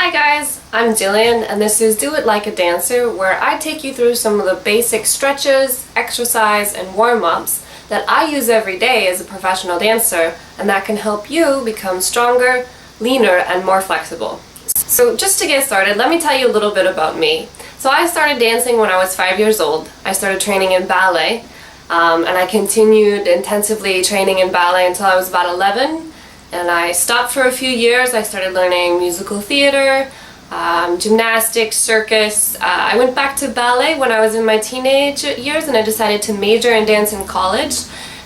Hi guys, I'm Jillian and this is Do It Like a Dancer, where I take you through some of the basic stretches, exercise, and warm-ups that I use every day as a professional dancer, and that can help you become stronger, leaner, and more flexible. So just to get started, let me tell you a little bit about me. So I started dancing when I was 5 years old. I started training in ballet, and I continued intensively training in ballet until I was about 11. And I stopped for a few years. I started learning musical theater, gymnastics, circus. I went back to ballet when I was in my teenage years, and I decided to major in dance in college.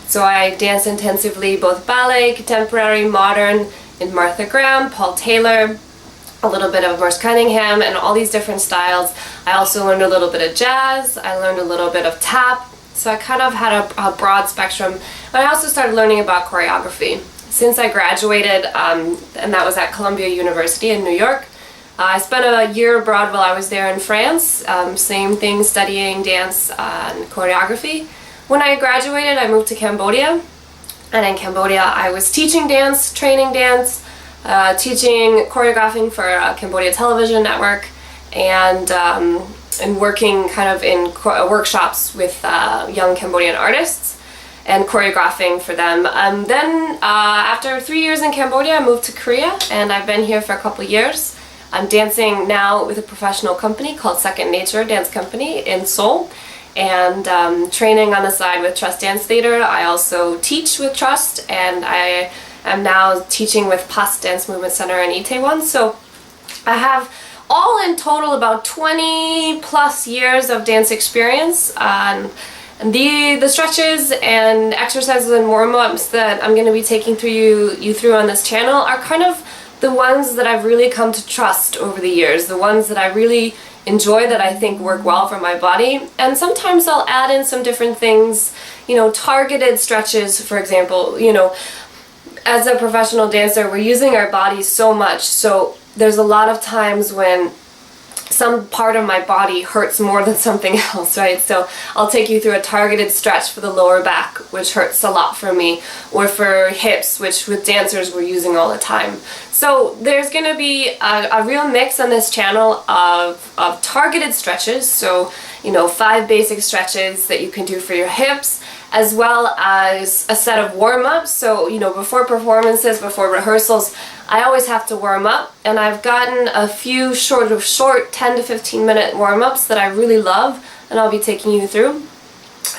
So I danced intensively both ballet, contemporary, modern, in Martha Graham, Paul Taylor, a little bit of Merce Cunningham, and all these different styles. I also learned a little bit of jazz. I learned a little bit of tap. So I kind of had a broad spectrum. And I also started learning about choreography. Since I graduated, and that was at Columbia University in New York, I spent a year abroad while I was there in France, same thing, studying dance and choreography. When I graduated, I moved to Cambodia, and in Cambodia I was teaching dance, training dance, teaching choreographing for Cambodia Television Network, and working kind of in workshops with young Cambodian artists and choreographing for them. Then after 3 years in Cambodia, I moved to Korea, and I've been here for a couple years. I'm dancing now with a professional company called Second Nature Dance Company in Seoul, and training on the side with Trust Dance Theater. I also teach with Trust, and I am now teaching with PAS Dance Movement Center in Itaewon. So I have all in total about 20 plus years of dance experience. And the stretches and exercises and warm-ups that I'm going to be taking you through on this channel are kind of the ones that I've really come to trust over the years, the ones that I really enjoy, that I think work well for my body. And sometimes I'll add in some different things, targeted stretches, for example. As a professional dancer, we're using our bodies so much, so there's a lot of times when some part of my body hurts more than something else, right? So I'll take you through a targeted stretch for the lower back, which hurts a lot for me, or for hips, which with dancers we're using all the time. So there's going to be a real mix on this channel of targeted stretches, so 5 basic stretches that you can do for your hips, as well as a set of warm-ups. So before performances, before rehearsals, I always have to warm up, and I've gotten a few short 10 to 15 minute warm-ups that I really love, and I'll be taking you through,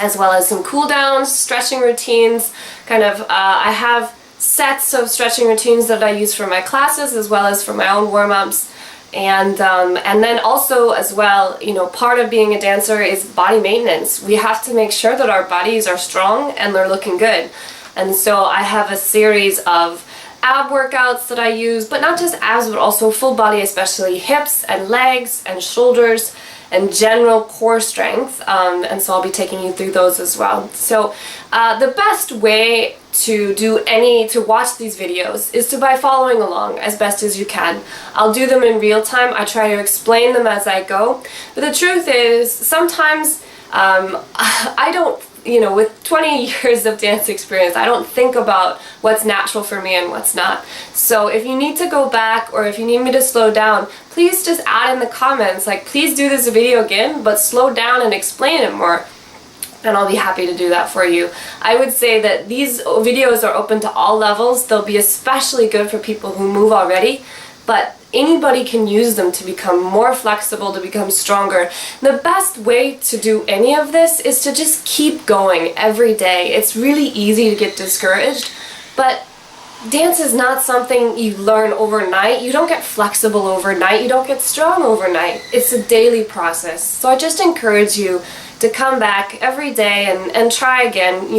as well as some cool downs, stretching routines. I have sets of stretching routines that I use for my classes as well as for my own warm-ups. And then also as well, part of being a dancer is body maintenance. We have to make sure that our bodies are strong and they're looking good. And so I have a series of ab workouts that I use, but not just abs, but also full body, especially hips and legs and shoulders and general core strength. And so I'll be taking you through those as well. So the best way to watch these videos is by following along as best as you can. I'll do them in real time. I try to explain them as I go. But the truth is, sometimes I don't, with 20 years of dance experience, I don't think about what's natural for me and what's not. So if you need to go back, or if you need me to slow down, please just add in the comments, please do this video again, but slow down and explain it more, and I'll be happy to do that for you. I would say that these videos are open to all levels. They'll be especially good for people who move already, but anybody can use them to become more flexible, to become stronger. The best way to do any of this is to just keep going every day. It's really easy to get discouraged, but dance is not something you learn overnight. You don't get flexible overnight. You don't get strong overnight. It's a daily process. So I just encourage you to come back every day and try again.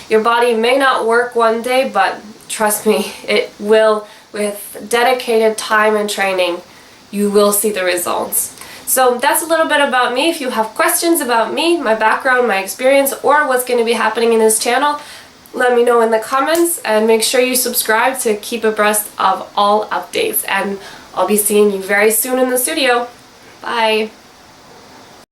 Your body may not work one day, but trust me, it will. With dedicated time and training, you will see the results. So that's a little bit about me. If you have questions about me, my background, my experience, or what's going to be happening in this channel, let me know in the comments, and make sure you subscribe to keep abreast of all updates. And I'll be seeing you very soon in the studio. Bye!